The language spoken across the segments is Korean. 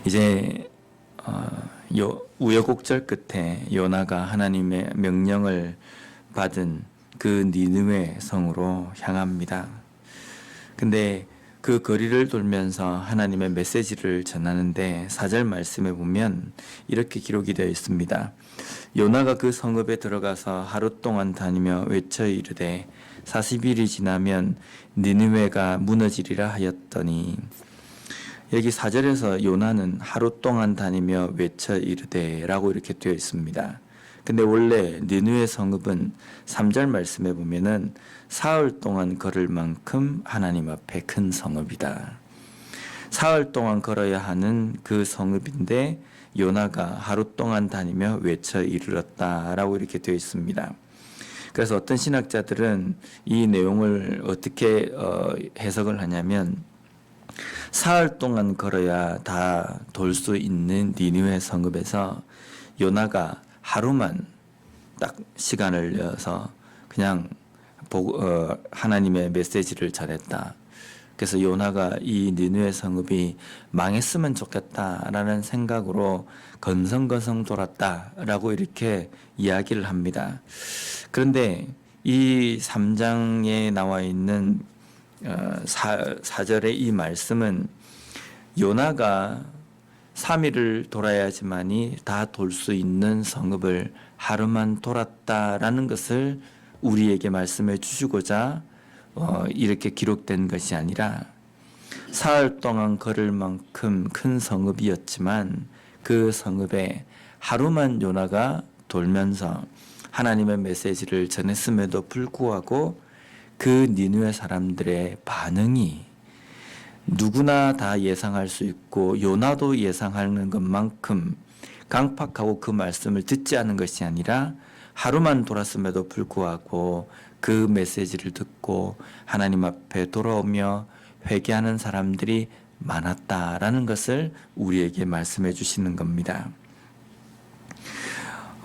이제 우여곡절 끝에 요나가 하나님의 명령을 받은 그 니느웨 성으로 향합니다. 근데 그 거리를 돌면서 하나님의 메시지를 전하는데 4절 말씀에 보면 이렇게 기록이 되어 있습니다. 요나가 그 성읍에 들어가서 하루 동안 다니며 외쳐 이르되 40일이 지나면 니느웨가 무너지리라 하였더니, 여기 4절에서 요나는 하루 동안 다니며 외쳐 이르되 라고 이렇게 되어 있습니다. 근데 원래 니느웨 성읍은 3절 말씀에 보면은 사흘 동안 걸을 만큼 하나님 앞에 큰 성읍이다. 사흘 동안 걸어야 하는 그 성읍인데 요나가 하루 동안 다니며 외쳐 이르렀다라고 이렇게 되어 있습니다. 그래서 어떤 신학자들은 이 내용을 어떻게 해석을 하냐면, 사흘 동안 걸어야 다 돌 수 있는 니느웨 성읍에서 요나가 하루만 딱 시간을 내서 그냥 하나님의 메시지를 전했다. 그래서 요나가 이 니느웨 성읍이 망했으면 좋겠다라는 생각으로 건성건성 돌았다라고 이렇게 이야기를 합니다. 그런데 이 3장에 나와 있는 4절의 이 말씀은 요나가 3일을 돌아야지만이 다 돌 수 있는 성읍을 하루만 돌았다라는 것을 우리에게 말씀해 주시고자 이렇게 기록된 것이 아니라, 사흘 동안 걸을 만큼 큰 성읍이었지만 그 성읍에 하루만 요나가 돌면서 하나님의 메시지를 전했음에도 불구하고 그 니느웨 사람들의 반응이 누구나 다 예상할 수 있고 요나도 예상하는 것만큼 강팍하고 그 말씀을 듣지 않은 것이 아니라, 하루만 돌았음에도 불구하고 그 메시지를 듣고 하나님 앞에 돌아오며 회개하는 사람들이 많았다라는 것을 우리에게 말씀해 주시는 겁니다.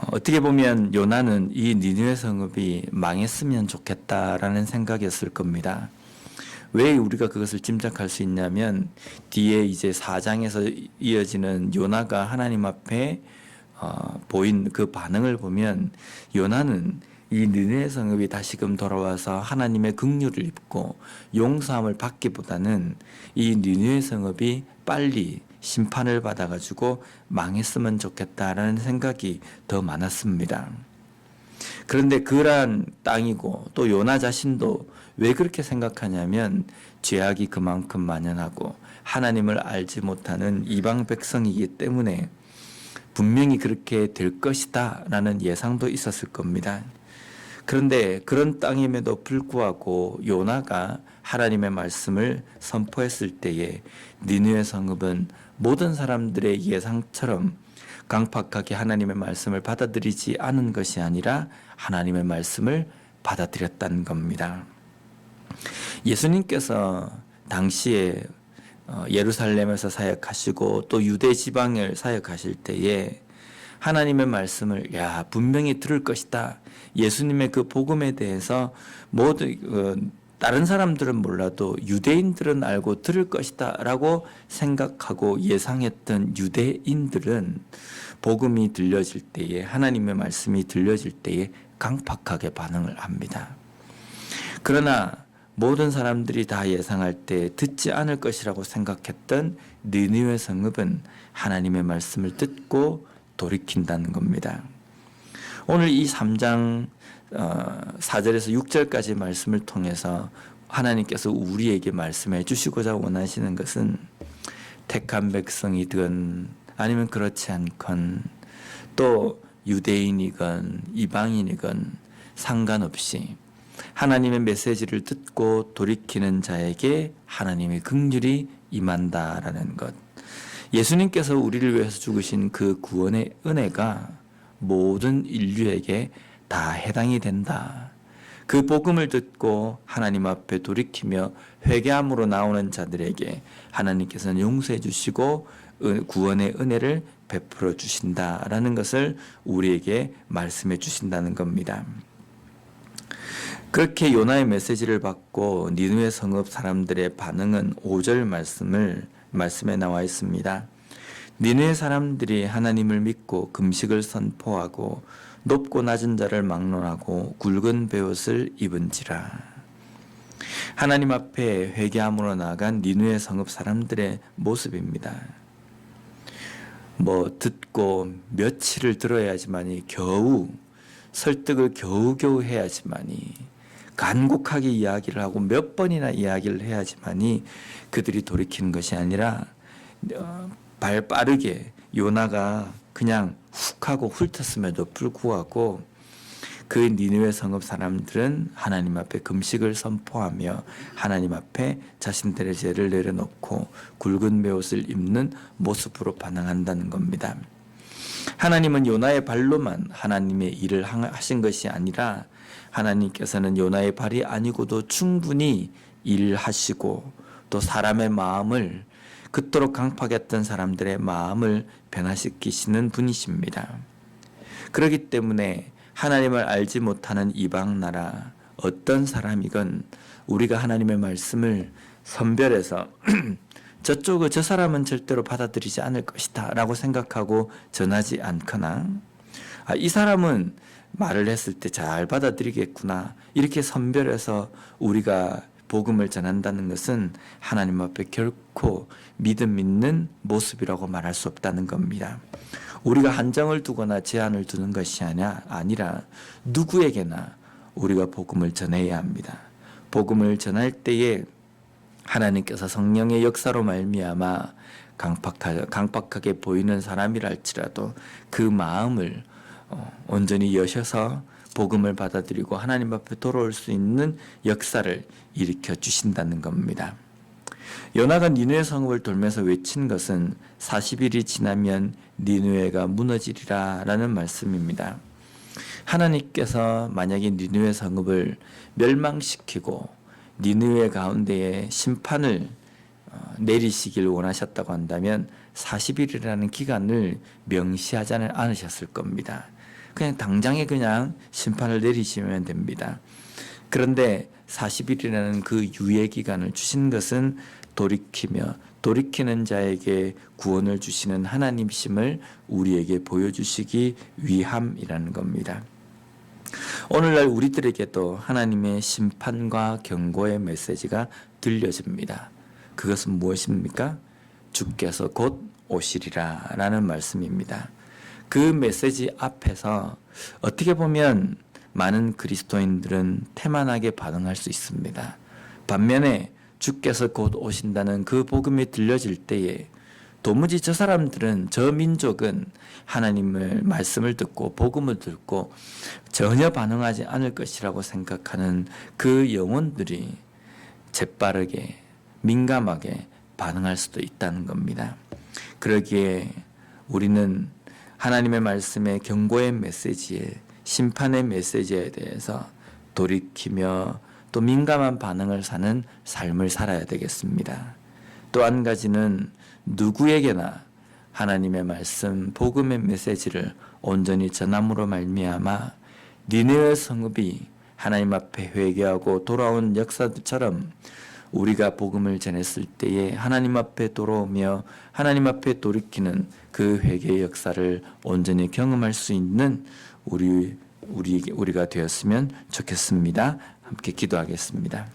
어떻게 보면 요나는 이 니느웨 성읍이 망했으면 좋겠다라는 생각이었을 겁니다. 왜 우리가 그것을 짐작할 수 있냐면, 뒤에 이제 4장에서 이어지는 요나가 하나님 앞에 보인 그 반응을 보면, 요나는 이 니느웨 성읍이 다시금 돌아와서 하나님의 긍휼을 입고 용서함을 받기보다는 이 니느웨 성읍이 빨리 심판을 받아가지고 망했으면 좋겠다라는 생각이 더 많았습니다. 그런데 그러한 땅이고 또 요나 자신도 왜 그렇게 생각하냐면, 죄악이 그만큼 만연하고 하나님을 알지 못하는 이방 백성이기 때문에 분명히 그렇게 될 것이다 라는 예상도 있었을 겁니다. 그런데 그런 땅임에도 불구하고 요나가 하나님의 말씀을 선포했을 때에 니느웨 성읍은 모든 사람들의 예상처럼 강팍하게 하나님의 말씀을 받아들이지 않은 것이 아니라 하나님의 말씀을 받아들였다는 겁니다. 예수님께서 당시에 예루살렘에서 사역하시고 또 유대 지방을 사역하실 때에 하나님의 말씀을 분명히 들을 것이다, 예수님의 그 복음에 대해서 모든 다른 사람들은 몰라도 유대인들은 알고 들을 것이다 라고 생각하고 예상했던 유대인들은 복음이 들려질 때에, 하나님의 말씀이 들려질 때에 강팍하게 반응을 합니다. 그러나 모든 사람들이 다 예상할 때 듣지 않을 것이라고 생각했던 니느웨 성읍은 하나님의 말씀을 듣고 돌이킨다는 겁니다. 오늘 이 3장 4절에서 6절까지 말씀을 통해서 하나님께서 우리에게 말씀해 주시고자 원하시는 것은, 택한 백성이든 아니면 그렇지 않건 또 유대인이건 이방인이건 상관없이 하나님의 메시지를 듣고 돌이키는 자에게 하나님의 긍휼이 임한다라는 것, 예수님께서 우리를 위해서 죽으신 그 구원의 은혜가 모든 인류에게 다 해당이 된다. 그 복음을 듣고 하나님 앞에 돌이키며 회개함으로 나오는 자들에게 하나님께서는 용서해 주시고 구원의 은혜를 베풀어 주신다라는 것을 우리에게 말씀해 주신다는 겁니다. 그렇게 요나의 메시지를 받고 니느웨 성읍 사람들의 반응은 5절 말씀에 나와 있습니다. 니느웨 사람들이 하나님을 믿고 금식을 선포하고 높고 낮은 자를 막론하고 굵은 베옷을 입은지라. 하나님 앞에 회개함으로 나아간 니느웨 성읍 사람들의 모습입니다. 듣고 며칠을 들어야지만이 겨우 설득을 겨우겨우 해야지만이 간곡하게 이야기를 하고 몇 번이나 이야기를 해야지만이 그들이 돌이키는 것이 아니라 발 빠르게 요나가 그냥 훅 하고 훑었음에도 불구하고 그 니느웨 성읍 사람들은 하나님 앞에 금식을 선포하며 하나님 앞에 자신들의 죄를 내려놓고 굵은 베옷을 입는 모습으로 반응한다는 겁니다. 하나님은 요나의 발로만 하나님의 일을 하신 것이 아니라 하나님께서는 요나의 발이 아니고도 충분히 일하시고 또 사람의 마음을 그토록 강팍했던 사람들의 마음을 변화시키시는 분이십니다. 그렇기 때문에 하나님을 알지 못하는 이방 나라 어떤 사람이건 우리가 하나님의 말씀을 선별해서 저 사람은 절대로 받아들이지 않을 것이다 라고 생각하고 전하지 않거나 이 사람은 말을 했을 때 잘 받아들이겠구나 이렇게 선별해서 우리가 복음을 전한다는 것은 하나님 앞에 결코 믿음 있는 모습이라고 말할 수 없다는 겁니다. 우리가 한정을 두거나 제한을 두는 것이 아니라 누구에게나 우리가 복음을 전해야 합니다. 복음을 전할 때에 하나님께서 성령의 역사로 말미암아 강팍하게 보이는 사람이랄지라도 그 마음을 온전히 여셔서 복음을 받아들이고 하나님 앞에 돌아올 수 있는 역사를 일으켜 주신다는 겁니다. 요나가 니느웨 성읍을 돌면서 외친 것은 40일이 지나면 니느웨가 무너지리라 라는 말씀입니다. 하나님께서 만약에 니느웨 성읍을 멸망시키고 니느웨 가운데에 심판을 내리시길 원하셨다고 한다면 40일이라는 기간을 명시하지 않으셨을 겁니다. 그냥 당장에 그냥 심판을 내리시면 됩니다. 그런데 40일이라는 그 유예 기간을 주신 것은 돌이키며 돌이키는 자에게 구원을 주시는 하나님심을 우리에게 보여주시기 위함이라는 겁니다. 오늘날 우리들에게도 하나님의 심판과 경고의 메시지가 들려집니다. 그것은 무엇입니까? 주께서 곧 오시리라 라는 말씀입니다. 그 메시지 앞에서 어떻게 보면 많은 그리스도인들은 태만하게 반응할 수 있습니다. 반면에 주께서 곧 오신다는 그 복음이 들려질 때에 도무지 저 사람들은, 저 민족은 하나님의 말씀을 듣고 복음을 듣고 전혀 반응하지 않을 것이라고 생각하는 그 영혼들이 재빠르게 민감하게 반응할 수도 있다는 겁니다. 그러기에 우리는 하나님의 말씀의 경고의 메시지에, 심판의 메시지에 대해서 돌이키며 또 민감한 반응을 사는 삶을 살아야 되겠습니다. 또 한 가지는 누구에게나 하나님의 말씀, 복음의 메시지를 온전히 전함으로 말미암아 니느웨 성읍이 하나님 앞에 회개하고 돌아온 역사처럼 우리가 복음을 전했을 때에 하나님 앞에 돌아오며 하나님 앞에 돌이키는 그 회개의 역사를 온전히 경험할 수 있는 우리가 되었으면 좋겠습니다. 함께 기도하겠습니다.